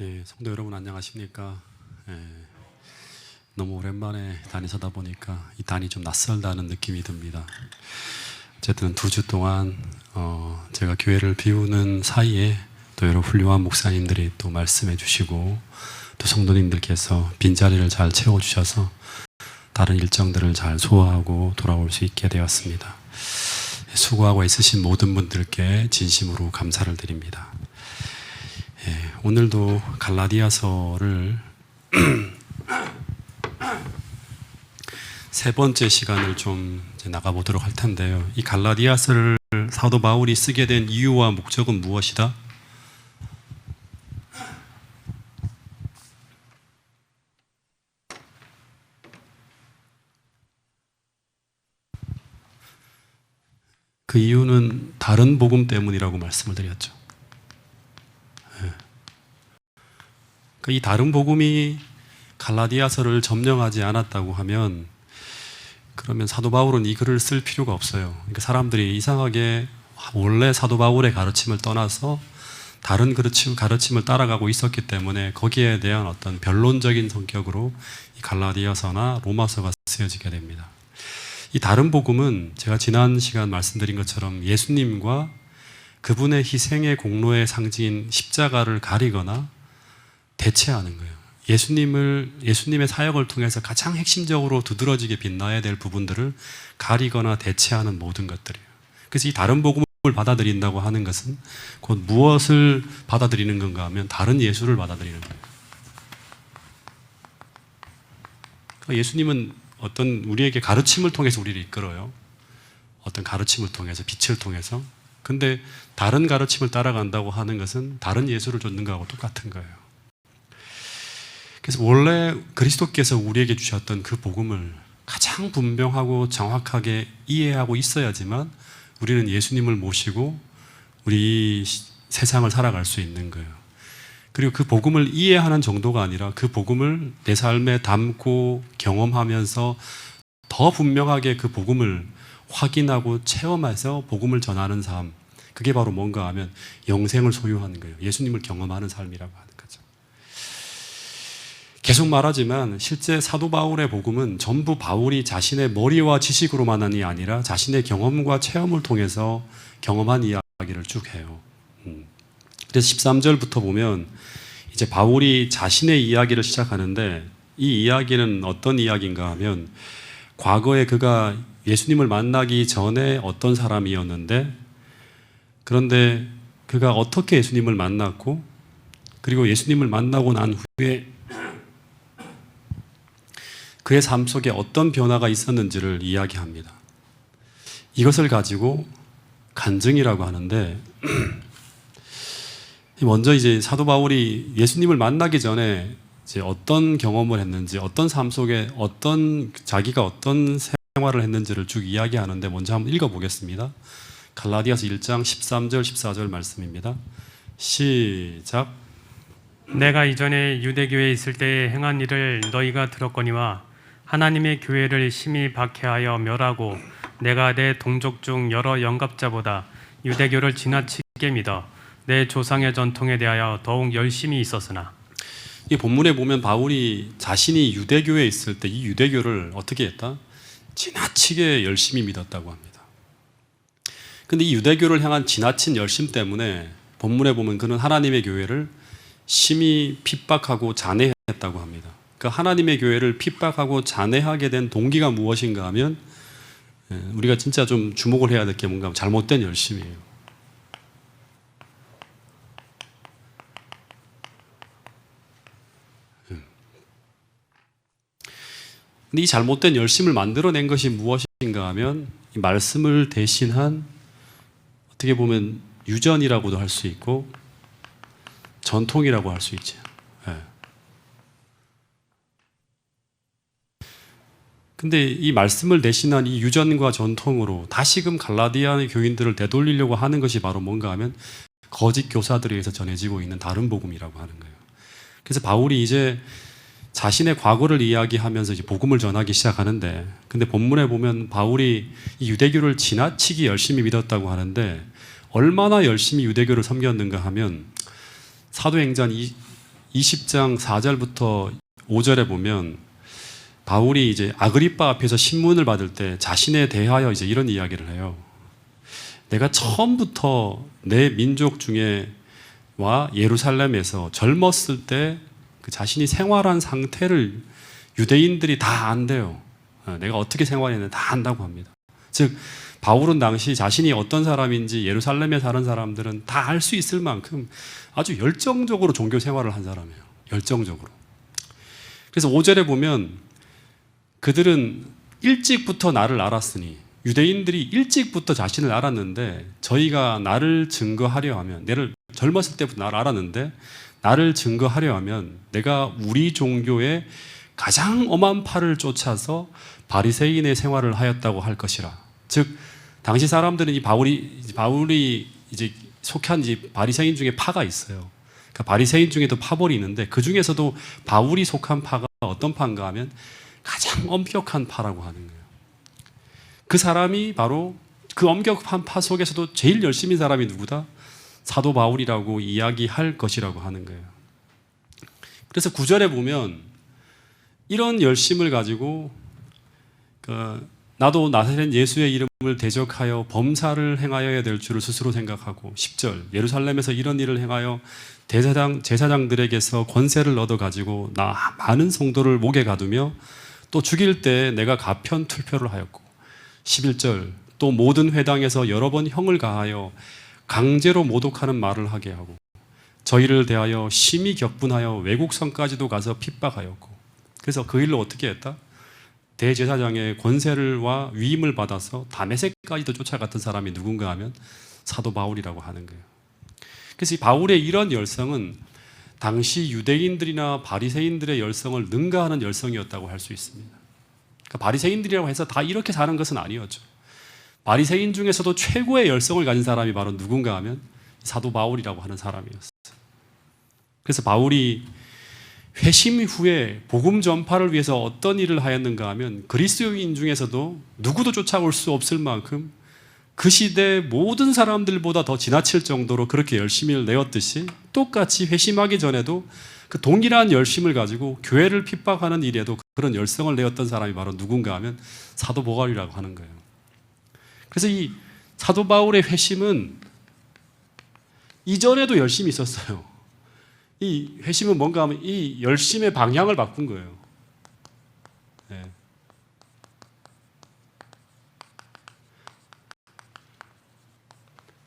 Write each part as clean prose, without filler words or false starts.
네, 성도 여러분 안녕하십니까? 너무 오랜만에 단이 서다 보니까 이 단이 좀 낯설다는 느낌이 듭니다. 어쨌든 2주 동안 제가 교회를 비우는 사이에 또 여러 훌륭한 목사님들이 또 말씀해 주시고 또 성도님들께서 빈자리를 잘 채워주셔서 다른 일정들을 잘 소화하고 돌아올 수 있게 되었습니다. 수고하고 있으신 모든 분들께 진심으로 감사를 드립니다. 오늘도 갈라디아서를 세 번째 시간을 좀 나가보도록 할 텐데요. 이 갈라디아서를 사도 바울이 쓰게 된 이유와 목적은 무엇이다? 그 이유는 다른 복음 때문이라고 말씀을 드렸죠. 이 다른 복음이 갈라디아서를 점령하지 않았다고 하면 그러면 사도 바울은 이 글을 쓸 필요가 없어요. 그러니까 사람들이 이상하게 원래 사도 바울의 가르침을 떠나서 다른 가르침을 따라가고 있었기 때문에 거기에 대한 어떤 변론적인 성격으로 이 갈라디아서나 로마서가 쓰여지게 됩니다. 이 다른 복음은 제가 지난 시간 말씀드린 것처럼 예수님과 그분의 희생의 공로의 상징인 십자가를 가리거나 대체하는 거예요. 예수님의 사역을 통해서 가장 핵심적으로 두드러지게 빛나야 될 부분들을 가리거나 대체하는 모든 것들이에요. 그래서 이 다른 복음을 받아들인다고 하는 것은 곧 무엇을 받아들이는 건가 하면 다른 예수를 받아들이는 거예요. 그러니까 예수님은 어떤 우리에게 가르침을 통해서 우리를 이끌어요. 어떤 가르침을 통해서, 빛을 통해서. 근데 다른 가르침을 따라간다고 하는 것은 다른 예수를 쫓는 거하고 똑같은 거예요. 그래서 원래 그리스도께서 우리에게 주셨던 그 복음을 가장 분명하고 정확하게 이해하고 있어야지만 우리는 예수님을 모시고 우리 세상을 살아갈 수 있는 거예요. 그리고 그 복음을 이해하는 정도가 아니라 그 복음을 내 삶에 담고 경험하면서 더 분명하게 그 복음을 확인하고 체험해서 복음을 전하는 삶, 그게 바로 뭔가 하면 영생을 소유하는 거예요. 예수님을 경험하는 삶이라고 하는 거죠. 계속 말하지만 실제 사도 바울의 복음은 전부 바울이 자신의 머리와 지식으로만이 아니라 자신의 경험과 체험을 통해서 경험한 이야기를 쭉 해요. 그래서 13절부터 보면 이제 바울이 자신의 이야기를 시작하는데 이 이야기는 어떤 이야기인가 하면 과거에 그가 예수님을 만나기 전에 어떤 사람이었는데 그런데 그가 어떻게 예수님을 만났고 그리고 예수님을 만나고 난 후에 그의 삶 속에 어떤 변화가 있었는지를 이야기합니다. 이것을 가지고 간증이라고 하는데 먼저 이제 사도 바울이 예수님을 만나기 전에 이제 어떤 경험을 했는지, 어떤 삶 속에 자기가 어떤 생활을 했는지를 쭉 이야기하는데 먼저 한번 읽어보겠습니다. 갈라디아서 1장 13절 14절 말씀입니다. 시작. 내가 이전에 유대교에 있을 때에 행한 일을 너희가 들었거니와 하나님의 교회를 심히 박해하여 멸하고 내가 내 동족 중 여러 영갑자보다 유대교를 지나치게 믿어 내 조상의 전통에 대하여 더욱 열심히 있었으나. 이 본문에 보면 바울이 자신이 유대교에 있을 때 이 유대교를 어떻게 했다? 지나치게 열심히 믿었다고 합니다. 근데 이 유대교를 향한 지나친 열심 때문에 본문에 보면 그는 하나님의 교회를 심히 핍박하고 잔해했다고 합니다. 그 하나님의 교회를 핍박하고 잔해하게 된 동기가 무엇인가 하면 우리가 진짜 좀 주목을 해야 될 게 뭔가 하면 잘못된 열심이에요. 근데 이 잘못된 열심을 만들어낸 것이 무엇인가 하면 이 말씀을 대신한 어떻게 보면 유전이라고도 할 수 있고 전통이라고 할 수 있죠. 근데 이 말씀을 대신한 이 유전과 전통으로 다시금 갈라디아의 교인들을 되돌리려고 하는 것이 바로 뭔가 하면 거짓 교사들에 의해서 전해지고 있는 다른 복음이라고 하는 거예요. 그래서 바울이 이제 자신의 과거를 이야기하면서 이제 복음을 전하기 시작하는데 근데 본문에 보면 바울이 이 유대교를 지나치게 열심히 믿었다고 하는데 얼마나 열심히 유대교를 섬겼는가 하면 사도행전 20장 4절부터 5절에 보면 바울이 이제 아그리빠 앞에서 신문을 받을 때 자신에 대하여 이제 이런 이야기를 해요. 내가 처음부터 내 민족 중에와 예루살렘에서 젊었을 때 그 자신이 생활한 상태를 유대인들이 다 안대요. 내가 어떻게 생활했는지 다 안다고 합니다. 즉 바울은 당시 자신이 어떤 사람인지 예루살렘에 사는 사람들은 다 알 수 있을 만큼 아주 열정적으로 종교 생활을 한 사람이에요. 열정적으로. 그래서 5절에 보면 그들은 일찍부터 나를 알았으니, 유대인들이 일찍부터 자신을 알았는데 저희가 나를 증거하려 하면, 내를 젊었을 때부터 나를 알았는데 나를 증거하려 하면 내가 우리 종교의 가장 엄한 팔을 쫓아서 바리새인의 생활을 하였다고 할 것이라. 즉 당시 사람들은 이 바울이 이제 속한 바리새인 중에 파가 있어요. 그러니까 바리새인 중에도 파벌이 있는데 그 중에서도 바울이 속한 파가 어떤 파인가 하면 가장 엄격한 파라고 하는 거예요. 그 사람이 바로 그 엄격한 파 속에서도 제일 열심인 사람이 누구다? 사도 바울이라고 이야기할 것이라고 하는 거예요. 그래서 9절에 보면 이런 열심을 가지고 나도 나사렛 예수의 이름을 대적하여 범사를 행하여야 될 줄을 스스로 생각하고, 10절 예루살렘에서 이런 일을 행하여 제사장들에게서 권세를 얻어가지고 나 많은 성도를 목에 가두며 또 죽일 때 내가 가편 투표를 하였고, 11절 또 모든 회당에서 여러 번 형을 가하여 강제로 모독하는 말을 하게 하고 저희를 대하여 심히 격분하여 외국성까지도 가서 핍박하였고, 그래서 그 일로 어떻게 했다? 대제사장의 권세를와 위임을 받아서 다메섹까지도 쫓아갔던 사람이 누군가 하면 사도 바울이라고 하는 거예요. 그래서 이 바울의 이런 열성은 당시 유대인들이나 바리새인들의 열성을 능가하는 열성이었다고 할 수 있습니다. 그러니까 바리새인들이라고 해서 다 이렇게 사는 것은 아니었죠. 바리새인 중에서도 최고의 열성을 가진 사람이 바로 누군가 하면 사도 바울이라고 하는 사람이었어요. 그래서 바울이 회심 후에 복음 전파를 위해서 어떤 일을 하였는가 하면 그리스도인 중에서도 누구도 쫓아올 수 없을 만큼 그 시대 모든 사람들보다 더 지나칠 정도로 그렇게 열심을 내었듯이 똑같이 회심하기 전에도 그 동일한 열심을 가지고 교회를 핍박하는 일에도 그런 열성을 내었던 사람이 바로 누군가 하면 사도 바울이라고 하는 거예요. 그래서 이 사도 바울의 회심은 이전에도 열심히 있었어요. 이 회심은 뭔가 하면 이 열심의 방향을 바꾼 거예요. 네.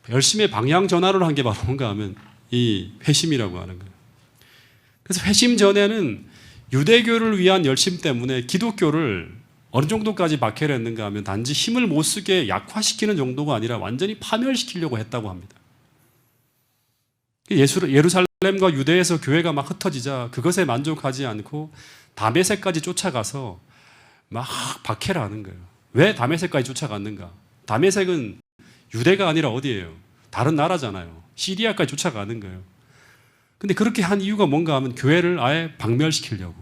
열심의 방향 전환을 한 게 바로 뭔가 하면 이 회심이라고 하는 거예요. 그래서 회심 전에는 유대교를 위한 열심 때문에 기독교를 어느 정도까지 박해를 했는가 하면 단지 힘을 못 쓰게 약화시키는 정도가 아니라 완전히 파멸시키려고 했다고 합니다. 예루살렘과 유대에서 교회가 막 흩어지자 그것에 만족하지 않고 다메섹까지 쫓아가서 막 박해를 하는 거예요. 왜 다메섹까지 쫓아갔는가? 다메섹은 유대가 아니라 어디예요? 다른 나라잖아요. 시리아까지 쫓아가는 거예요. 근데 그렇게 한 이유가 뭔가 하면 교회를 아예 박멸시키려고.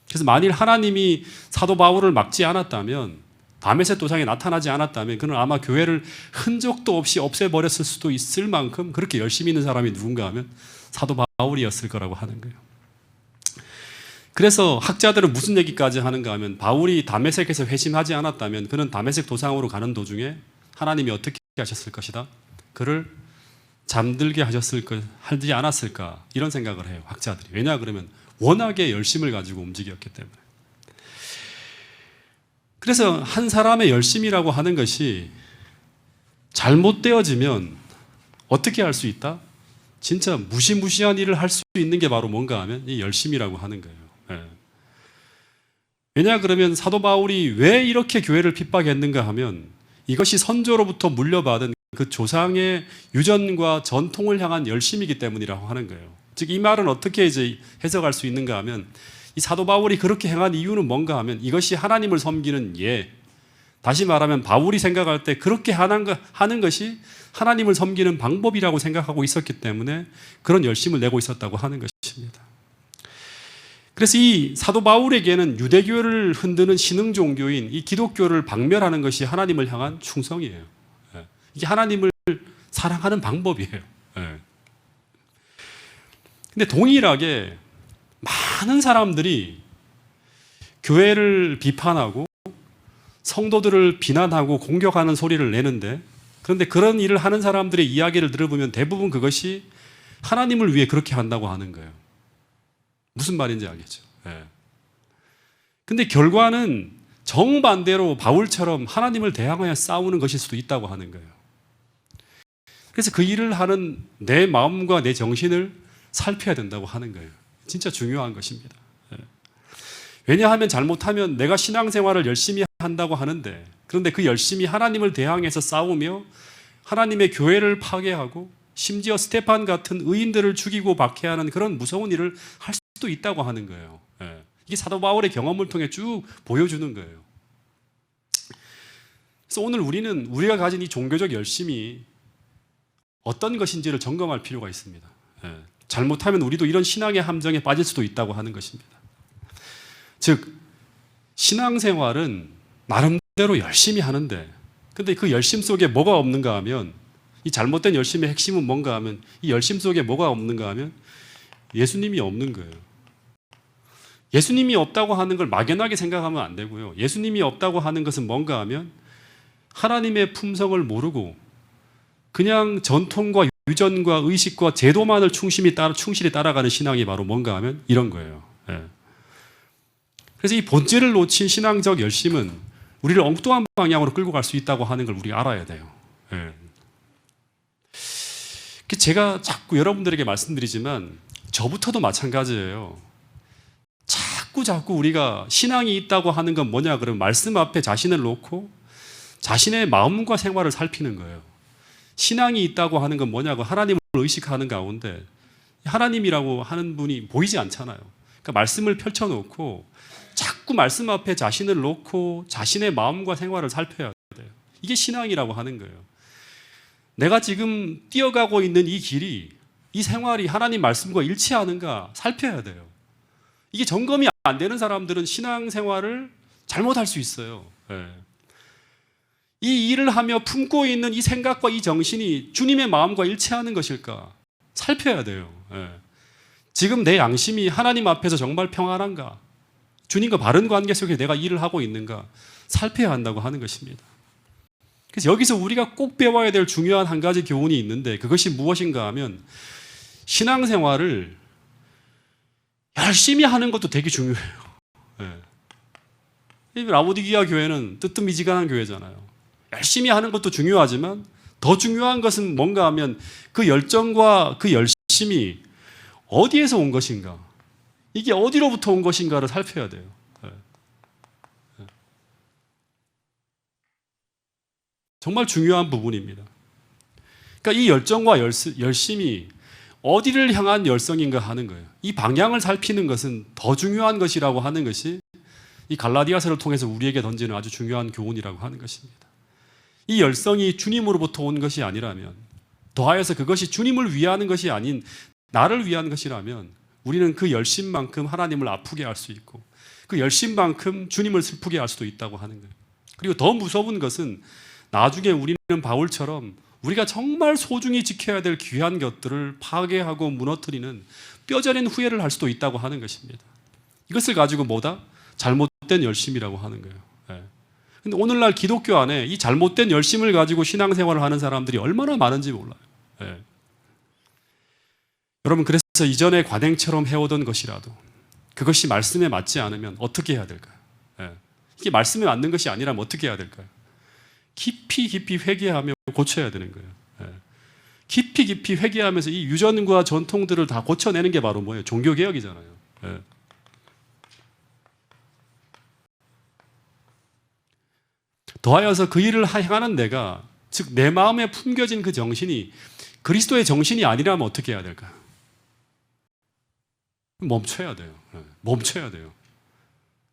그래서 만일 하나님이 사도 바울을 막지 않았다면, 다메섹 도상에 나타나지 않았다면 그는 아마 교회를 흔적도 없이 없애버렸을 수도 있을 만큼 그렇게 열심히 있는 사람이 누군가 하면 사도 바울이었을 거라고 하는 거예요. 그래서 학자들은 무슨 얘기까지 하는가 하면 바울이 다메섹에서 회심하지 않았다면 그는 다메섹 도상으로 가는 도중에 하나님이 어떻게 하셨을 것이다? 그를 잠들게 하지 않았을까? 이런 생각을 해요, 학자들이. 왜냐 그러면 워낙에 열심을 가지고 움직였기 때문에. 그래서 한 사람의 열심이라고 하는 것이 잘못되어지면 어떻게 할 수 있다? 진짜 무시무시한 일을 할 수 있는 게 바로 뭔가 하면 이 열심이라고 하는 거예요. 네. 왜냐 그러면 사도 바울이 왜 이렇게 교회를 핍박했는가 하면 이것이 선조로부터 물려받은 그 조상의 유전과 전통을 향한 열심이기 때문이라고 하는 거예요. 즉 이 말은 어떻게 이제 해석할 수 있는가 하면 이 사도 바울이 그렇게 행한 이유는 뭔가 하면 이것이 하나님을 섬기는 예. 다시 말하면 바울이 생각할 때 그렇게 하는 것이 하나님을 섬기는 방법이라고 생각하고 있었기 때문에 그런 열심을 내고 있었다고 하는 것입니다. 그래서 이 사도 바울에게는 유대교를 흔드는 신흥 종교인 이 기독교를 박멸하는 것이 하나님을 향한 충성이에요. 이게 하나님을 사랑하는 방법이에요. 근데 동일하게 많은 사람들이 교회를 비판하고 성도들을 비난하고 공격하는 소리를 내는데, 그런데 그런 일을 하는 사람들의 이야기를 들어보면 대부분 그것이 하나님을 위해 그렇게 한다고 하는 거예요. 무슨 말인지 알겠죠? 예. 근데 결과는 정반대로 바울처럼 하나님을 대항하여 싸우는 것일 수도 있다고 하는 거예요. 그래서 그 일을 하는 내 마음과 내 정신을 살펴야 된다고 하는 거예요. 진짜 중요한 것입니다. 예. 왜냐하면 잘못하면 내가 신앙생활을 열심히 한다고 하는데, 그런데 그 열심히 하나님을 대항해서 싸우며 하나님의 교회를 파괴하고 심지어 스테판 같은 의인들을 죽이고 박해하는 그런 무서운 일을 할 수도 있다고 하는 거예요. 예. 이게 사도 바울의 경험을 통해 쭉 보여주는 거예요. 그래서 오늘 우리는 우리가 가진 이 종교적 열심이 어떤 것인지를 점검할 필요가 있습니다. 예. 잘못하면 우리도 이런 신앙의 함정에 빠질 수도 있다고 하는 것입니다. 즉, 신앙생활은 나름대로 열심히 하는데, 근데 그 열심 속에 뭐가 없는가 하면, 이 잘못된 열심의 핵심은 뭔가 하면, 이 열심 속에 뭐가 없는가 하면 예수님이 없는 거예요. 예수님이 없다고 하는 걸 막연하게 생각하면 안 되고요. 예수님이 없다고 하는 것은 뭔가 하면 하나님의 품성을 모르고 그냥 전통과 유전과 의식과 제도만을 충실히 따라가는 신앙이 바로 뭔가 하면 이런 거예요. 예. 그래서 이 본질을 놓친 신앙적 열심은 우리를 엉뚱한 방향으로 끌고 갈 수 있다고 하는 걸 우리가 알아야 돼요. 예. 제가 자꾸 여러분들에게 말씀드리지만 저부터도 마찬가지예요. 자꾸 우리가 신앙이 있다고 하는 건 뭐냐 그러면 말씀 앞에 자신을 놓고 자신의 마음과 생활을 살피는 거예요. 신앙이 있다고 하는 건 뭐냐고 하나님을 의식하는 가운데 하나님이라고 하는 분이 보이지 않잖아요. 그러니까 말씀을 펼쳐놓고 자꾸 말씀 앞에 자신을 놓고 자신의 마음과 생활을 살펴야 돼요. 이게 신앙이라고 하는 거예요. 내가 지금 뛰어가고 있는 이 길이, 이 생활이 하나님 말씀과 일치하는가 살펴야 돼요. 이게 점검이 안 되는 사람들은 신앙생활을 잘못할 수 있어요. 예. 이 일을 하며 품고 있는 이 생각과 이 정신이 주님의 마음과 일치하는 것일까 살펴야 돼요. 예. 지금 내 양심이 하나님 앞에서 정말 평안한가, 주님과 바른 관계 속에 내가 일을 하고 있는가 살펴야 한다고 하는 것입니다. 그래서 여기서 우리가 꼭 배워야 될 중요한 한 가지 교훈이 있는데, 그것이 무엇인가 하면 신앙생활을 열심히 하는 것도 되게 중요해요. 예. 라오디게아 교회는 뜨뜻미지근한 교회잖아요. 열심히 하는 것도 중요하지만 더 중요한 것은 뭔가 하면 그 열정과 그 열심이 어디에서 온 것인가, 이게 어디로부터 온 것인가를 살펴야 돼요. 예. 예. 정말 중요한 부분입니다. 그러니까 이 열정과 열심이 어디를 향한 열성인가 하는 거예요. 이 방향을 살피는 것은 더 중요한 것이라고 하는 것이 이 갈라디아서를 통해서 우리에게 던지는 아주 중요한 교훈이라고 하는 것입니다. 이 열성이 주님으로부터 온 것이 아니라면, 더하여서 그것이 주님을 위하는 것이 아닌 나를 위한 것이라면 우리는 그 열심만큼 하나님을 아프게 할 수 있고 그 열심만큼 주님을 슬프게 할 수도 있다고 하는 거예요. 그리고 더 무서운 것은 나중에 우리는 바울처럼 우리가 정말 소중히 지켜야 될 귀한 것들을 파괴하고 무너뜨리는 뼈저린 후회를 할 수도 있다고 하는 것입니다. 이것을 가지고 뭐다? 잘못된 열심이라고 하는 거예요. 예. 근데 오늘날 기독교 안에 이 잘못된 열심을 가지고 신앙생활을 하는 사람들이 얼마나 많은지 몰라요. 예. 여러분, 그래서 이전에 관행처럼 해오던 것이라도 그것이 말씀에 맞지 않으면 어떻게 해야 될까요? 예. 이게 말씀에 맞는 것이 아니라면 어떻게 해야 될까요? 깊이 회개하며 고쳐야 되는 거예요. 예. 깊이 회개하면서 이 유전과 전통들을 다 고쳐내는 게 바로 뭐예요? 종교개혁이잖아요. 예. 더하여서 그 일을 행하는 내가, 즉 내 마음에 품겨진 그 정신이 그리스도의 정신이 아니라면 어떻게 해야 될까요? 멈춰야 돼요. 예. 멈춰야 돼요.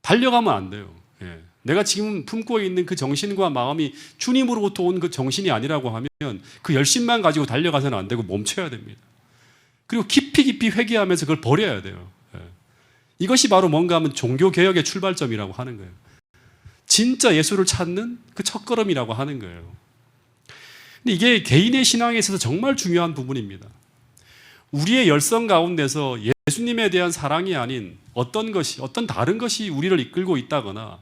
달려가면 안 돼요. 예. 내가 지금 품고 있는 그 정신과 마음이 주님으로부터 온 그 정신이 아니라고 하면 그 열심만 가지고 달려가서는 안 되고 멈춰야 됩니다. 그리고 깊이 회개하면서 그걸 버려야 돼요. 예. 이것이 바로 뭔가 하면 종교개혁의 출발점이라고 하는 거예요. 진짜 예수를 찾는 그 첫걸음이라고 하는 거예요. 근데 이게 개인의 신앙에 있어서 정말 중요한 부분입니다. 우리의 열성 가운데서 예수님에 대한 사랑이 아닌 어떤 다른 것이 우리를 이끌고 있다거나,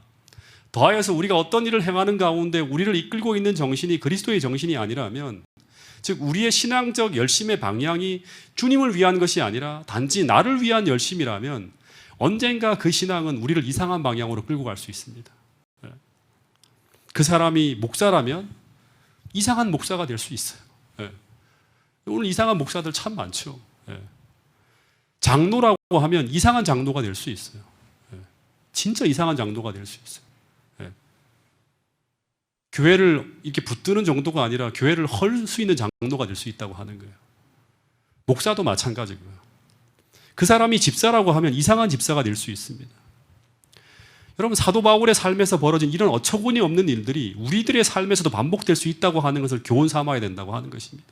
더하여서 우리가 어떤 일을 행하는 가운데 우리를 이끌고 있는 정신이 그리스도의 정신이 아니라면, 즉 우리의 신앙적 열심의 방향이 주님을 위한 것이 아니라 단지 나를 위한 열심이라면 언젠가 그 신앙은 우리를 이상한 방향으로 끌고 갈 수 있습니다. 그 사람이 목사라면 이상한 목사가 될 수 있어요. 오늘 이상한 목사들 참 많죠. 장로라고 하면 이상한 장로가 될 수 있어요. 진짜 이상한 장로가 될 수 있어요. 교회를 이렇게 붙드는 정도가 아니라 교회를 헐 수 있는 장로가 될 수 있다고 하는 거예요. 목사도 마찬가지고요. 그 사람이 집사라고 하면 이상한 집사가 될 수 있습니다. 여러분, 사도 바울의 삶에서 벌어진 이런 어처구니 없는 일들이 우리들의 삶에서도 반복될 수 있다고 하는 것을 교훈 삼아야 된다고 하는 것입니다.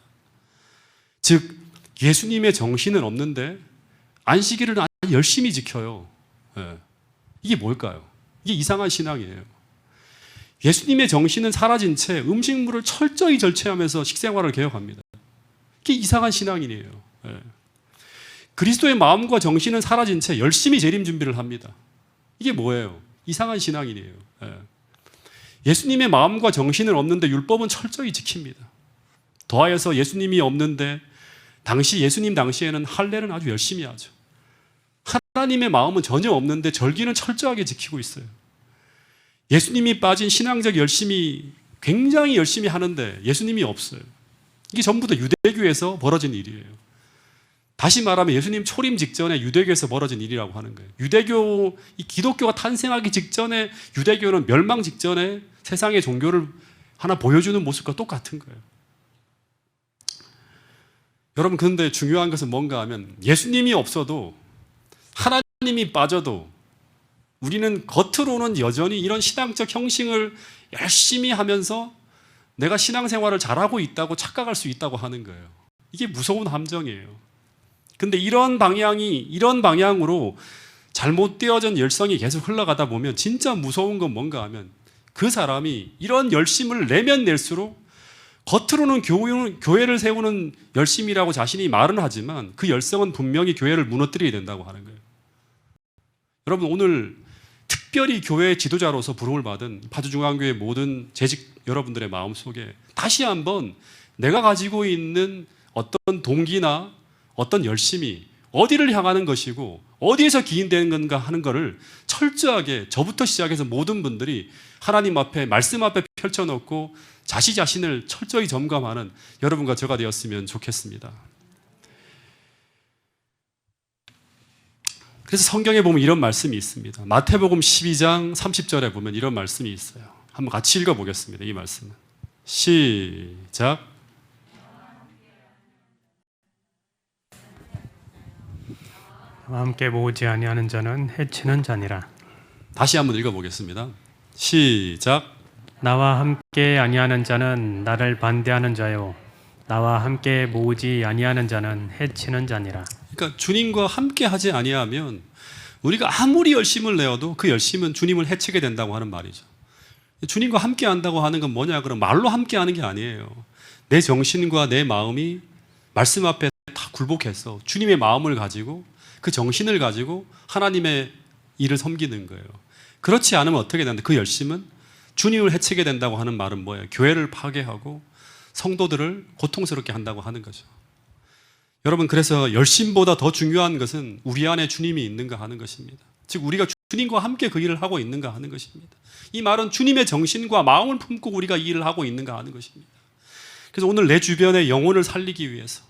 즉 예수님의 정신은 없는데 안식일을 아주 열심히 지켜요. 이게 뭘까요? 이게 이상한 신앙이에요. 예수님의 정신은 사라진 채 음식물을 철저히 절제하면서 식생활을 개혁합니다. 이게 이상한 신앙이에요. 그리스도의 마음과 정신은 사라진 채 열심히 재림 준비를 합니다. 이게 뭐예요? 이상한 신앙이에요. 예수님의 마음과 정신은 없는데 율법은 철저히 지킵니다. 더하여서 예수님이 없는데 예수님 당시에는 할례는 아주 열심히 하죠. 하나님의 마음은 전혀 없는데 절기는 철저하게 지키고 있어요. 예수님이 빠진 신앙적 열심이 굉장히 열심히 하는데 예수님이 없어요. 이게 전부 다 유대교에서 벌어진 일이에요. 다시 말하면 예수님 초림 직전에 유대교에서 벌어진 일이라고 하는 거예요. 이 기독교가 탄생하기 직전에, 유대교는 멸망 직전에 세상의 종교를 하나 보여주는 모습과 똑같은 거예요. 여러분, 그런데 중요한 것은 뭔가 하면 예수님이 없어도, 하나님이 빠져도 우리는 겉으로는 여전히 이런 신앙적 형식을 열심히 하면서 내가 신앙생활을 잘하고 있다고 착각할 수 있다고 하는 거예요. 이게 무서운 함정이에요. 근데 이런 방향으로 잘못되어진 열성이 계속 흘러가다 보면 진짜 무서운 건 뭔가 하면 그 사람이 이런 열심을 내면 낼수록 겉으로는 교회를 세우는 열심이라고 자신이 말은 하지만 그 열성은 분명히 교회를 무너뜨리게 된다고 하는 거예요. 여러분, 오늘 특별히 교회 지도자로서 부름을 받은 파주중앙교회 모든 재직 여러분들의 마음속에 다시 한번 내가 가지고 있는 어떤 동기나 어떤 열심이 어디를 향하는 것이고 어디에서 기인되는 건가 하는 것을 철저하게 저부터 시작해서 모든 분들이 하나님 앞에, 말씀 앞에 펼쳐놓고 자신을 철저히 점검하는 여러분과 저가 되었으면 좋겠습니다. 그래서 성경에 보면 이런 말씀이 있습니다. 마태복음 12장 30절에 보면 이런 말씀이 있어요. 한번 같이 읽어보겠습니다. 이 말씀은 시작. 나와 함께 모으지 아니하는 자는 해치는 자니라. 다시 한번 읽어보겠습니다. 시작. 나와 함께 아니하는 자는 나를 반대하는 자요, 나와 함께 모으지 아니하는 자는 해치는 자니라. 그러니까 주님과 함께 하지 아니하면 우리가 아무리 열심을 내어도 그 열심은 주님을 해치게 된다고 하는 말이죠. 주님과 함께 한다고 하는 건 뭐냐? 그럼 말로 함께 하는 게 아니에요. 내 정신과 내 마음이 말씀 앞에 다 굴복해서 주님의 마음을 가지고 그 정신을 가지고 하나님의 일을 섬기는 거예요. 그렇지 않으면 어떻게 되는데 그 열심은 주님을 해치게 된다고 하는 말은 뭐예요? 교회를 파괴하고 성도들을 고통스럽게 한다고 하는 거죠. 여러분, 그래서 열심보다 더 중요한 것은 우리 안에 주님이 있는가 하는 것입니다. 즉 우리가 주님과 함께 그 일을 하고 있는가 하는 것입니다. 이 말은 주님의 정신과 마음을 품고 우리가 이 일을 하고 있는가 하는 것입니다. 그래서 오늘 내 주변의 영혼을 살리기 위해서,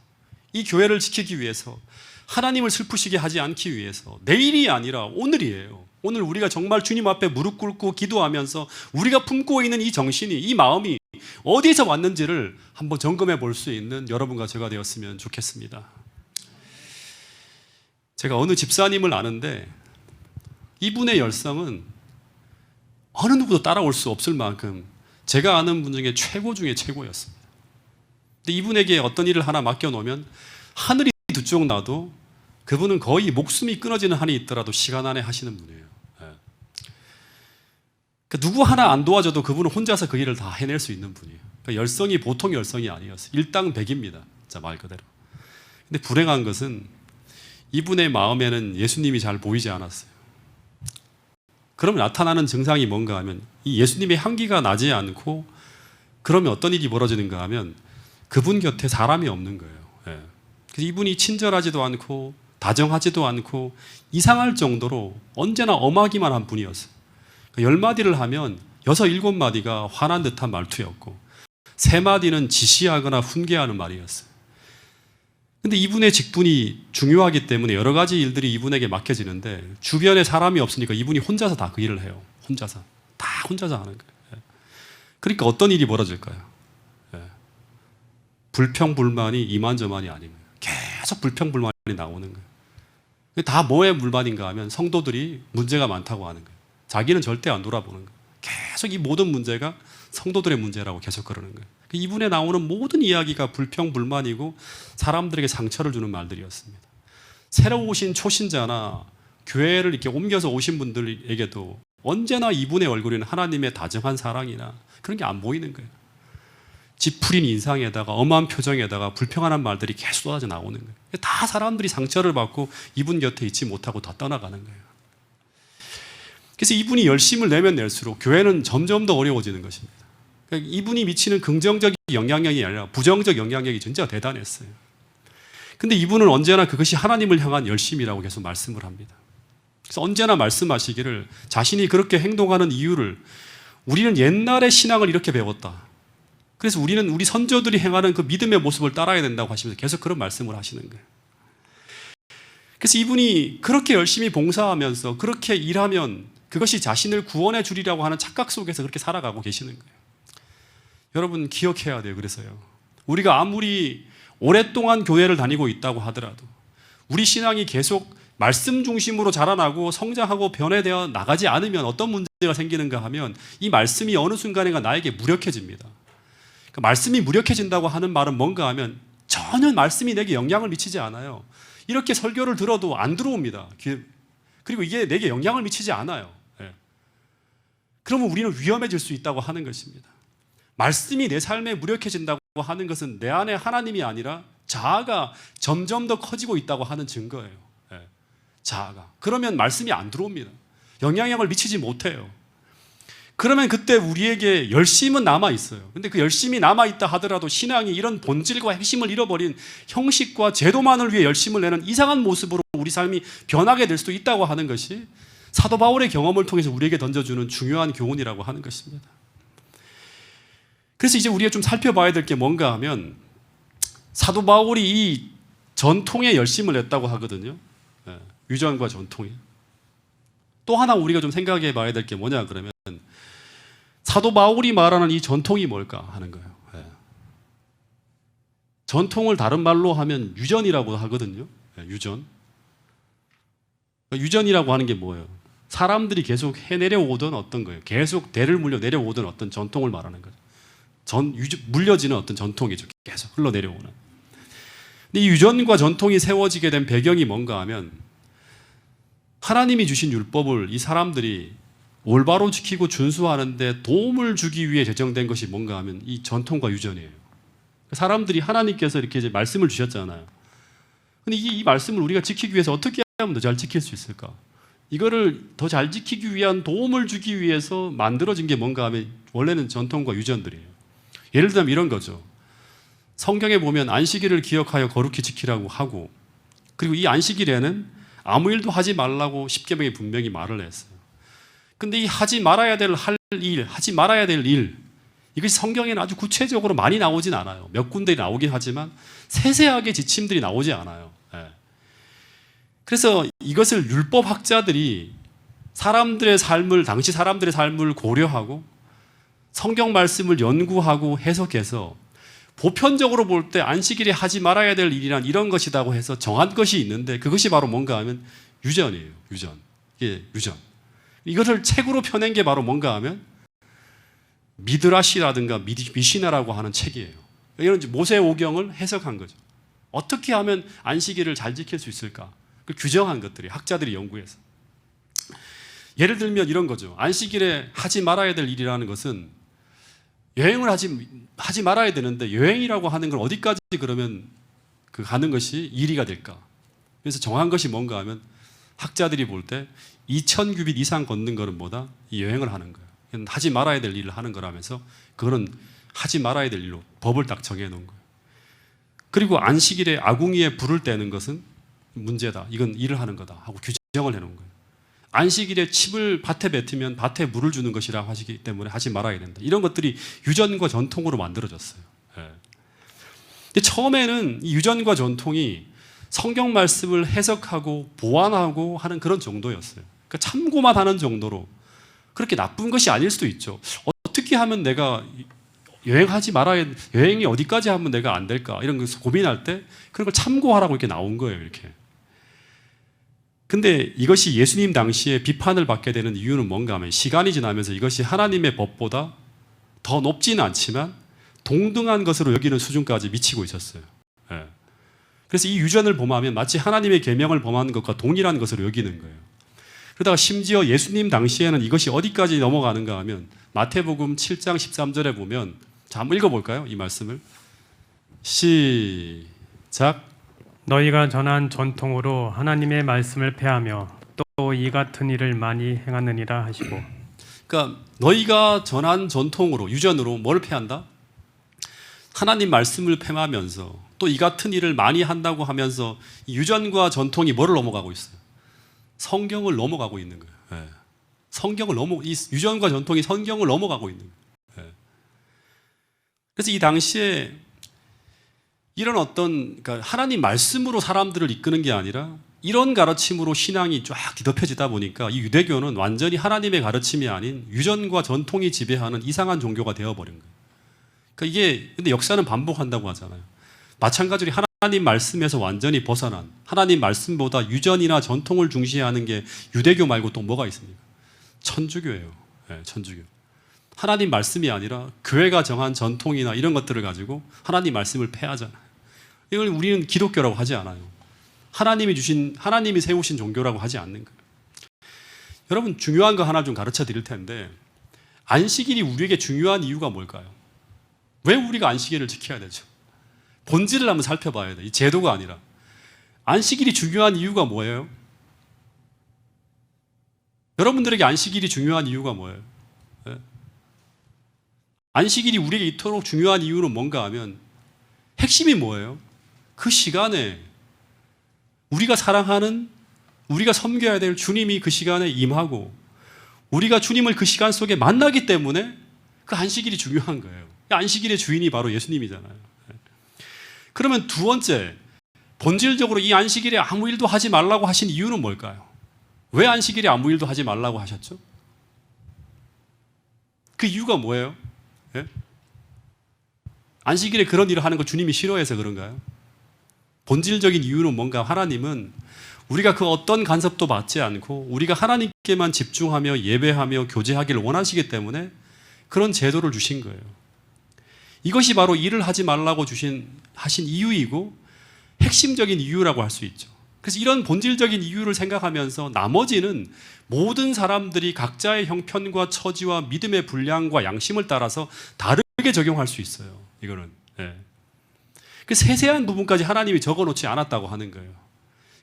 이 교회를 지키기 위해서, 하나님을 슬프시게 하지 않기 위해서 내일이 아니라 오늘이에요. 오늘 우리가 정말 주님 앞에 무릎 꿇고 기도하면서 우리가 품고 있는 이 정신이, 이 마음이 어디에서 왔는지를 한번 점검해 볼 수 있는 여러분과 제가 되었으면 좋겠습니다. 제가 어느 집사님을 아는데 이분의 열성은 어느 누구도 따라올 수 없을 만큼 제가 아는 분 중에 최고 중에 최고였습니다. 근데 이분에게 어떤 일을 하나 맡겨놓으면 하늘이 두 쪽 나도 그분은 거의 목숨이 끊어지는 한이 있더라도 시간 안에 하시는 분이에요. 그러니까 누구 하나 안 도와줘도 그분은 혼자서 그 일을 다 해낼 수 있는 분이에요. 그러니까 열성이 보통 열성이 아니었어요. 일당백입니다. 자, 말 그대로. 근데 불행한 것은 이분의 마음에는 예수님이 잘 보이지 않았어요. 그러면 나타나는 증상이 뭔가 하면 이 예수님의 향기가 나지 않고, 그러면 어떤 일이 벌어지는가 하면 그분 곁에 사람이 없는 거예요. 예. 그래서 이분이 친절하지도 않고 다정하지도 않고 이상할 정도로 언제나 엄하기만 한 분이었어요. 10마디를 하면 6, 7마디가 화난 듯한 말투였고 3마디는 지시하거나 훈계하는 말이었어요. 근데 이분의 직분이 중요하기 때문에 여러 가지 일들이 이분에게 맡겨지는데 주변에 사람이 없으니까 이분이 혼자서 다 그 일을 해요. 혼자서. 다 혼자서 하는 거예요. 그러니까 어떤 일이 벌어질까요? 불평불만이 이만저만이 아닌 거예요. 계속 불평불만이 나오는 거예요. 다 뭐의 불만인가 하면 성도들이 문제가 많다고 하는 거예요. 자기는 절대 안 돌아보는 거예요. 계속 이 모든 문제가 성도들의 문제라고 계속 그러는 거예요. 이분에 나오는 모든 이야기가 불평불만이고 사람들에게 상처를 주는 말들이었습니다. 새로 오신 초신자나 교회를 이렇게 옮겨서 오신 분들에게도 언제나 이분의 얼굴에는 하나님의 다정한 사랑이나 그런 게 안 보이는 거예요. 지푸린 인상에다가 엄한 표정에다가 불평하는 말들이 계속 쏟아져 나오는 거예요. 다 사람들이 상처를 받고 이분 곁에 있지 못하고 다 떠나가는 거예요. 그래서 이분이 열심을 내면 낼수록 교회는 점점 더 어려워지는 것입니다. 그러니까 이분이 미치는 긍정적 영향력이 아니라 부정적 영향력이 진짜 대단했어요. 근데 이분은 언제나 그것이 하나님을 향한 열심이라고 계속 말씀을 합니다. 그래서 언제나 말씀하시기를 자신이 그렇게 행동하는 이유를 우리는 옛날의 신앙을 이렇게 배웠다. 그래서 우리는 우리 선조들이 행하는 그 믿음의 모습을 따라야 된다고 하시면서 계속 그런 말씀을 하시는 거예요. 그래서 이분이 그렇게 열심히 봉사하면서 그렇게 일하면 그것이 자신을 구원해 주리라고 하는 착각 속에서 그렇게 살아가고 계시는 거예요. 여러분 기억해야 돼요. 그래서요. 우리가 아무리 오랫동안 교회를 다니고 있다고 하더라도 우리 신앙이 계속 말씀 중심으로 자라나고 성장하고 변화되어 나가지 않으면 어떤 문제가 생기는가 하면 이 말씀이 어느 순간인가 나에게 무력해집니다. 그러니까 말씀이 무력해진다고 하는 말은 뭔가 하면 전혀 말씀이 내게 영향을 미치지 않아요. 이렇게 설교를 들어도 안 들어옵니다. 그리고 이게 내게 영향을 미치지 않아요. 그러면 우리는 위험해질 수 있다고 하는 것입니다. 말씀이 내 삶에 무력해진다고 하는 것은 내 안에 하나님이 아니라 자아가 점점 더 커지고 있다고 하는 증거예요. 자아가. 그러면 말씀이 안 들어옵니다. 영향력을 미치지 못해요. 그러면 그때 우리에게 열심은 남아있어요. 근데 그 열심이 남아있다 하더라도 신앙이 이런 본질과 핵심을 잃어버린 형식과 제도만을 위해 열심을 내는 이상한 모습으로 우리 삶이 변하게 될 수도 있다고 하는 것이 사도 바울의 경험을 통해서 우리에게 던져주는 중요한 교훈이라고 하는 것입니다. 그래서 이제 우리가 좀 살펴봐야 될 게 뭔가 하면 사도 바울이 이 전통에 열심을 냈다고 하거든요. 유전과 전통에. 또 하나 우리가 좀 생각해 봐야 될 게 뭐냐 그러면 사도 바울이 말하는 이 전통이 뭘까 하는 거예요. 전통을 다른 말로 하면 유전이라고 하거든요. 유전. 유전이라고 하는 게 뭐예요? 사람들이 계속 해내려오던 어떤 거예요. 계속 대를 물려 내려오던 어떤 전통을 말하는 거죠. 물려지는 어떤 전통이죠. 계속 흘러내려오는. 근데 이 유전과 전통이 세워지게 된 배경이 뭔가 하면 하나님이 주신 율법을 이 사람들이 올바로 지키고 준수하는데 도움을 주기 위해 제정된 것이 뭔가 하면 이 전통과 유전이에요. 사람들이 하나님께서 이렇게 이제 말씀을 주셨잖아요. 근데 이 말씀을 우리가 지키기 위해서 어떻게 하면 더 잘 지킬 수 있을까? 이거를 더 잘 지키기 위한 도움을 주기 위해서 만들어진 게 뭔가 하면 원래는 전통과 유전들이에요. 예를 들면 이런 거죠. 성경에 보면 안식일을 기억하여 거룩히 지키라고 하고 그리고 이 안식일에는 아무 일도 하지 말라고 십계명에 분명히 말을 했어요. 근데 이 하지 말아야 될 할 일, 하지 말아야 될 일 이것이 성경에는 아주 구체적으로 많이 나오진 않아요. 몇 군데 나오긴 하지만 세세하게 지침들이 나오지 않아요. 그래서 이것을 율법학자들이 사람들의 삶을 당시 사람들의 삶을 고려하고 성경 말씀을 연구하고 해석해서 보편적으로 볼 때 안식일에 하지 말아야 될 일이란 이런 것이라고 해서 정한 것이 있는데 그것이 바로 뭔가 하면 유전이에요. 유전. 예, 유전. 이것을 책으로 펴낸 게 바로 뭔가 하면 미드라시라든가 미시나라고 하는 책이에요. 이런 모세오경을 해석한 거죠. 어떻게 하면 안식일을 잘 지킬 수 있을까? 그 규정한 것들이 학자들이 연구해서. 예를 들면 이런 거죠. 안식일에 하지 말아야 될 일이라는 것은 여행을 하지 말아야 되는데 여행이라고 하는 걸 어디까지 그러면 그 가는 것이 일이가 될까? 그래서 정한 것이 뭔가 하면 학자들이 볼 때 2,000규빗 이상 걷는 것은 뭐다? 이 여행을 하는 거예요. 하지 말아야 될 일을 하는 거라면서 그거는 하지 말아야 될 일로 법을 딱 정해놓은 거예요. 그리고 안식일에 아궁이에 불을 떼는 것은 문제다. 이건 일을 하는 거다 하고 규정을 해놓은 거예요. 안식일에 칩을 밭에 뱉으면 밭에 물을 주는 것이라고 하시기 때문에 하지 말아야 된다. 이런 것들이 유전과 전통으로 만들어졌어요. 예. 근데 처음에는 이 유전과 전통이 성경 말씀을 해석하고 보완하고 하는 그런 정도였어요. 그러니까 참고만 하는 정도로 그렇게 나쁜 것이 아닐 수도 있죠. 어떻게 하면 내가 여행이 어디까지 하면 내가 안 될까 이런 것을 고민할 때 그런 걸 참고하라고 이렇게 나온 거예요. 이렇게. 근데 이것이 예수님 당시에 비판을 받게 되는 이유는 뭔가 하면 시간이 지나면서 이것이 하나님의 법보다 더 높지는 않지만 동등한 것으로 여기는 수준까지 미치고 있었어요. 예. 그래서 이 유전을 범하면 마치 하나님의 계명을 범하는 것과 동일한 것으로 여기는 거예요. 그러다가 심지어 예수님 당시에는 이것이 어디까지 넘어가는가 하면 마태복음 7장 13절에 보면 자, 한번 읽어볼까요? 이 말씀을 시작. 너희가 전한 전통으로 하나님의 말씀을 폐하며 또 이 같은 일을 많이 행하느니라 하시고. 그러니까 너희가 전한 전통으로 유전으로 뭘 폐한다? 하나님 말씀을 폐하면서 또 이 같은 일을 많이 한다고 하면서 유전과 전통이 뭐를 넘어가고 있어요? 성경을 넘어가고 있는 거예요. 예. 이 유전과 전통이 성경을 넘어가고 있는 거예요. 예. 그래서 이 당시에 이런 그러니까 하나님 말씀으로 사람들을 이끄는 게 아니라 이런 가르침으로 신앙이 쫙 뒤덮여지다 보니까 이 유대교는 완전히 하나님의 가르침이 아닌 유전과 전통이 지배하는 이상한 종교가 되어버린 거예요. 그러니까 근데 역사는 반복한다고 하잖아요. 마찬가지로 하나님 말씀에서 완전히 벗어난 하나님 말씀보다 유전이나 전통을 중시하는 게 유대교 말고 또 뭐가 있습니까? 천주교예요. 네, 천주교. 하나님 말씀이 아니라 교회가 정한 전통이나 이런 것들을 가지고 하나님 말씀을 폐하잖아요. 이걸 우리는 기독교라고 하지 않아요. 하나님이 세우신 종교라고 하지 않는 거예요. 여러분 중요한 거 하나 좀 가르쳐 드릴 텐데 안식일이 우리에게 중요한 이유가 뭘까요? 왜 우리가 안식일을 지켜야 되죠? 본질을 한번 살펴봐야 돼. 이 제도가 아니라. 안식일이 중요한 이유가 뭐예요? 여러분들에게 안식일이 중요한 이유가 뭐예요? 네? 안식일이 우리에게 이토록 중요한 이유는 뭔가 하면 핵심이 뭐예요? 그 시간에 우리가 사랑하는 우리가 섬겨야 될 주님이 그 시간에 임하고 우리가 주님을 그 시간 속에 만나기 때문에 그 안식일이 중요한 거예요. 안식일의 주인이 바로 예수님이잖아요. 그러면 두 번째, 본질적으로 이 안식일에 아무 일도 하지 말라고 하신 이유는 뭘까요? 왜 안식일에 아무 일도 하지 말라고 하셨죠? 그 이유가 뭐예요? 예? 안식일에 그런 일을 하는 거 주님이 싫어해서 그런가요? 본질적인 이유는 뭔가 하나님은 우리가 그 어떤 간섭도 받지 않고 우리가 하나님께만 집중하며 예배하며 교제하기를 원하시기 때문에 그런 제도를 주신 거예요. 이것이 바로 일을 하지 말라고 하신 이유이고 핵심적인 이유라고 할 수 있죠. 그래서 이런 본질적인 이유를 생각하면서 나머지는 모든 사람들이 각자의 형편과 처지와 믿음의 분량과 양심을 따라서 다르게 적용할 수 있어요. 이거는. 예. 그 세세한 부분까지 하나님이 적어놓지 않았다고 하는 거예요.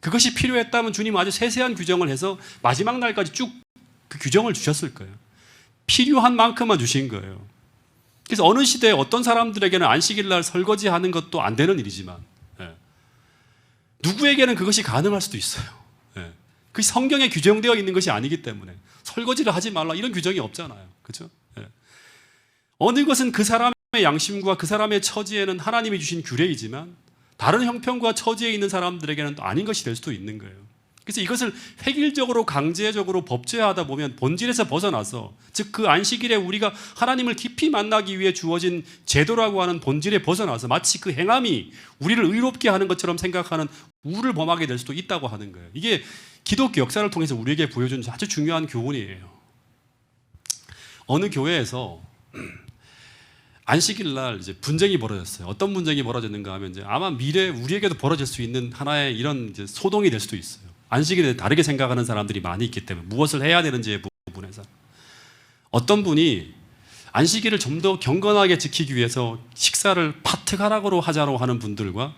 그것이 필요했다면 주님은 아주 세세한 규정을 해서 마지막 날까지 쭉 그 규정을 주셨을 거예요. 필요한 만큼만 주신 거예요. 그래서 어느 시대에 어떤 사람들에게는 안식일 날 설거지하는 것도 안 되는 일이지만 누구에게는 그것이 가능할 수도 있어요. 그것이 성경에 규정되어 있는 것이 아니기 때문에 설거지를 하지 말라 이런 규정이 없잖아요. 그렇죠? 어느 것은 그 사람의 양심과 그 사람의 처지에는 하나님이 주신 규례이지만 다른 형편과 처지에 있는 사람들에게는 또 아닌 것이 될 수도 있는 거예요. 그래서 이것을 획일적으로 강제적으로 법제하다 보면 본질에서 벗어나서 즉 그 안식일에 우리가 하나님을 깊이 만나기 위해 주어진 제도라고 하는 본질에 벗어나서 마치 그 행함이 우리를 의롭게 하는 것처럼 생각하는 우를 범하게 될 수도 있다고 하는 거예요. 이게 기독교 역사를 통해서 우리에게 보여준 아주 중요한 교훈이에요. 어느 교회에서 안식일 날 이제 분쟁이 벌어졌어요. 어떤 분쟁이 벌어졌는가 하면 이제 아마 미래 우리에게도 벌어질 수 있는 하나의 이런 이제 소동이 될 수도 있어요. 안식일에 대해 다르게 생각하는 사람들이 많이 있기 때문에 무엇을 해야 되는지의 부분에서 어떤 분이 안식일을 좀 더 경건하게 지키기 위해서 식사를 파트가락으로 하자고 하는 분들과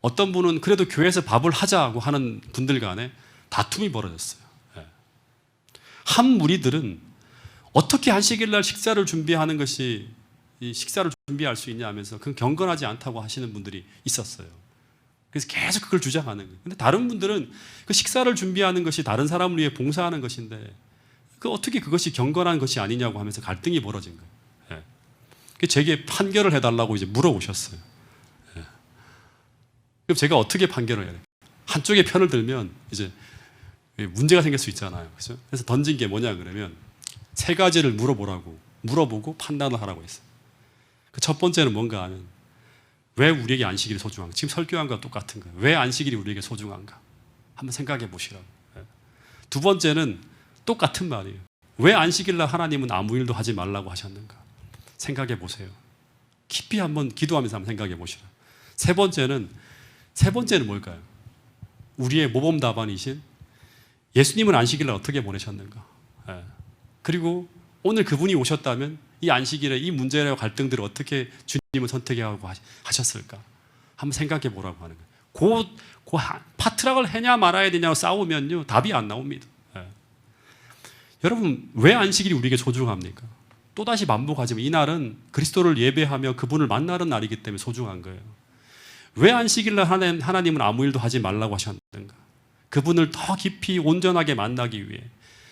어떤 분은 그래도 교회에서 밥을 하자고 하는 분들 간에 다툼이 벌어졌어요. 예. 한 무리들은 어떻게 안식일 날 식사를 준비하는 것이 이 식사를 준비할 수 있냐 하면서 그건 경건하지 않다고 하시는 분들이 있었어요. 그래서 계속 그걸 주장하는 거예요. 근데 다른 분들은 그 식사를 준비하는 것이 다른 사람을 위해 봉사하는 것인데 어떻게 그것이 경건한 것이 아니냐고 하면서 갈등이 벌어진 거예요. 예. 제게 판결을 해달라고 이제 물어오셨어요. 예. 그럼 제가 어떻게 판결을 해야 돼요? 한쪽의 편을 들면 이제 문제가 생길 수 있잖아요. 그렇죠? 그래서 던진 게 뭐냐 그러면 세 가지를 물어보고 판단을 하라고 했어요. 그 첫 번째는 뭔가 하면 왜 우리에게 안식일이 소중한가? 지금 설교한 거와 똑같은 거예요. 왜 안식일이 우리에게 소중한가? 한번 생각해 보시라고. 예. 두 번째는 똑같은 말이에요. 왜 안식일 날 하나님은 아무 일도 하지 말라고 하셨는가? 생각해 보세요. 깊이 한번 기도하면서 한번 생각해 보시라. 세 번째는 뭘까요? 우리의 모범 답안이신 예수님은 안식일 날 어떻게 보내셨는가? 예. 그리고 오늘 그분이 오셨다면 이 안식일에 이 문제와 갈등들을 어떻게 주님은 선택하고 하셨을까? 한번 생각해 보라고 하는 거예요. 그 파트락을 해냐 말아야 되냐고 싸우면요 답이 안 나옵니다. 예. 여러분 왜 안식일이 우리에게 소중합니까? 또다시 반복하지만 이날은 그리스도를 예배하며 그분을 만나는 날이기 때문에 소중한 거예요. 왜 안식일 날 하나님은 아무 일도 하지 말라고 하셨는가? 그분을 더 깊이 온전하게 만나기 위해.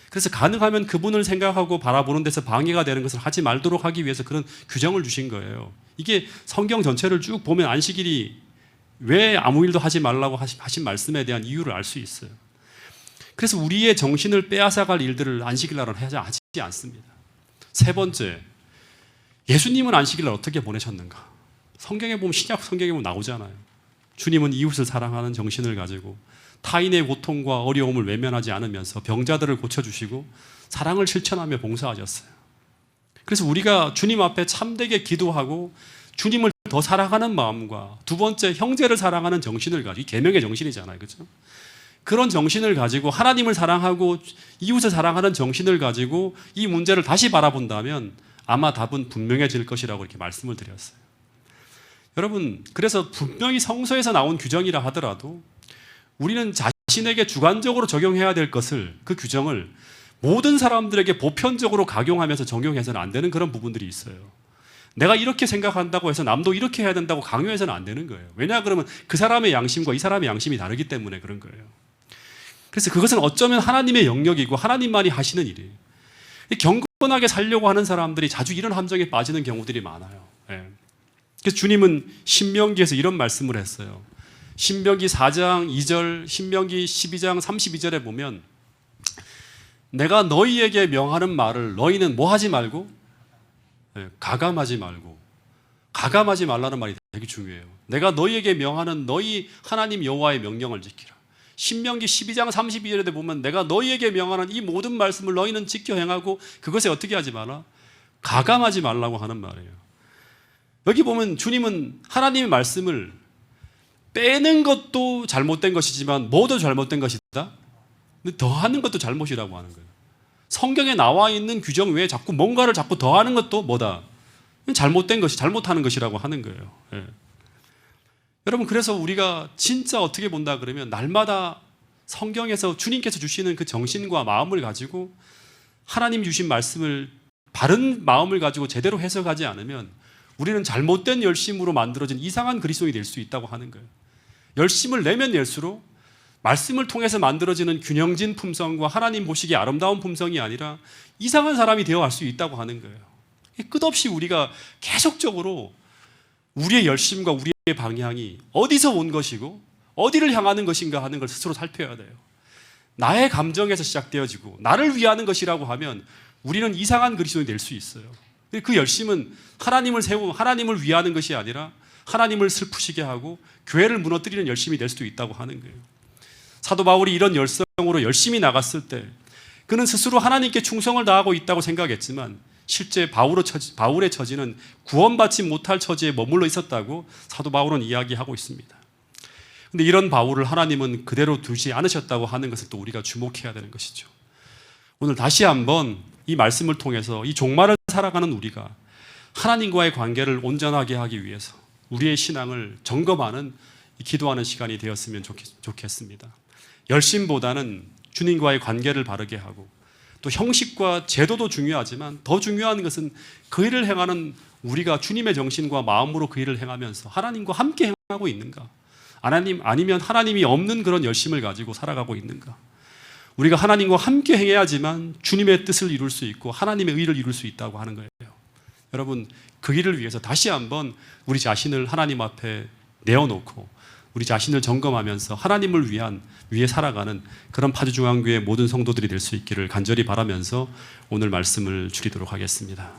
그래서 가능하면 그분을 생각하고 바라보는 데서 방해가 되는 것을 하지 말도록 하기 위해서 그런 규정을 주신 거예요. 이게 성경 전체를 쭉 보면 안식일이 왜 아무 일도 하지 말라고 하신 말씀에 대한 이유를 알 수 있어요. 그래서 우리의 정신을 빼앗아갈 일들을 안식일 날은 하지 않습니다. 세 번째, 예수님은 안식일 날 어떻게 보내셨는가? 성경에 보면 신약 성경에 보면 나오잖아요. 주님은 이웃을 사랑하는 정신을 가지고 타인의 고통과 어려움을 외면하지 않으면서 병자들을 고쳐주시고 사랑을 실천하며 봉사하셨어요. 그래서 우리가 주님 앞에 참되게 기도하고 주님을 더 사랑하는 마음과 두 번째 형제를 사랑하는 정신을 가지고 이 계명의 정신이잖아요. 그렇죠? 그런 정신을 가지고 하나님을 사랑하고 이웃을 사랑하는 정신을 가지고 이 문제를 다시 바라본다면 아마 답은 분명해질 것이라고 이렇게 말씀을 드렸어요. 여러분, 그래서 분명히 성서에서 나온 규정이라 하더라도 우리는 자신에게 주관적으로 적용해야 될 것을 그 규정을 모든 사람들에게 보편적으로 각용하면서 적용해서는 안 되는 그런 부분들이 있어요. 내가 이렇게 생각한다고 해서 남도 이렇게 해야 된다고 강요해서는 안 되는 거예요. 왜냐 그러면 그 사람의 양심과 이 사람의 양심이 다르기 때문에 그런 거예요. 그래서 그것은 어쩌면 하나님의 영역이고 하나님만이 하시는 일이에요. 경건하게 살려고 하는 사람들이 자주 이런 함정에 빠지는 경우들이 많아요. 그래서 주님은 신명기에서 이런 말씀을 했어요. 신명기 4장 2절, 신명기 12장 32절에 보면 내가 너희에게 명하는 말을 너희는 뭐 하지 말고? 가감하지 말고. 가감하지 말라는 말이 되게 중요해요. 내가 너희에게 명하는 너희 하나님 여호와의 명령을 지키라. 신명기 12장 32절에 보면 내가 너희에게 명하는 이 모든 말씀을 너희는 지켜 행하고 그것에 어떻게 하지 마라? 가감하지 말라고 하는 말이에요. 여기 보면 주님은 하나님의 말씀을 빼는 것도 잘못된 것이지만 뭐도 잘못된 것이다? 근데 더하는 것도 잘못이라고 하는 거예요. 성경에 나와 있는 규정 외에 자꾸 뭔가를 자꾸 더하는 것도 뭐다? 잘못된 것이 잘못하는 것이라고 하는 거예요. 예. 여러분 그래서 우리가 진짜 어떻게 본다 그러면 날마다 성경에서 주님께서 주시는 그 정신과 마음을 가지고 하나님 주신 말씀을 바른 마음을 가지고 제대로 해석하지 않으면 우리는 잘못된 열심으로 만들어진 이상한 그리스도인이 될 수 있다고 하는 거예요. 열심을 내면 낼수록 말씀을 통해서 만들어지는 균형진 품성과 하나님 보시기에 아름다운 품성이 아니라 이상한 사람이 되어갈 수 있다고 하는 거예요. 끝없이 우리가 계속적으로 우리의 열심과 우리의 방향이 어디서 온 것이고 어디를 향하는 것인가 하는 걸 스스로 살펴야 돼요. 나의 감정에서 시작되어지고 나를 위하는 것이라고 하면 우리는 이상한 그리스도인이 될 수 있어요. 그 열심은 하나님을 위하는 것이 아니라 하나님을 슬프시게 하고 교회를 무너뜨리는 열심이 될 수도 있다고 하는 거예요. 사도 바울이 이런 열성으로 열심히 나갔을 때 그는 스스로 하나님께 충성을 다하고 있다고 생각했지만 실제 바울의 처지는 구원받지 못할 처지에 머물러 있었다고 사도 바울은 이야기하고 있습니다. 그런데 이런 바울을 하나님은 그대로 두지 않으셨다고 하는 것을 또 우리가 주목해야 되는 것이죠. 오늘 다시 한번 이 말씀을 통해서 이 종말을 살아가는 우리가 하나님과의 관계를 온전하게 하기 위해서 우리의 신앙을 점검하는 기도하는 시간이 되었으면 좋겠습니다. 열심보다는 주님과의 관계를 바르게 하고 또 형식과 제도도 중요하지만 더 중요한 것은 그 일을 행하는 우리가 주님의 정신과 마음으로 그 일을 행하면서 하나님과 함께 행하고 있는가? 아니면 하나님이 없는 그런 열심을 가지고 살아가고 있는가? 우리가 하나님과 함께 행해야지만 주님의 뜻을 이룰 수 있고 하나님의 의를 이룰 수 있다고 하는 거예요. 여러분, 그 일을 위해서 다시 한번 우리 자신을 하나님 앞에 내어놓고 우리 자신을 점검하면서 하나님을 위해 살아가는 그런 파주중앙교회 모든 성도들이 될 수 있기를 간절히 바라면서 오늘 말씀을 줄이도록 하겠습니다.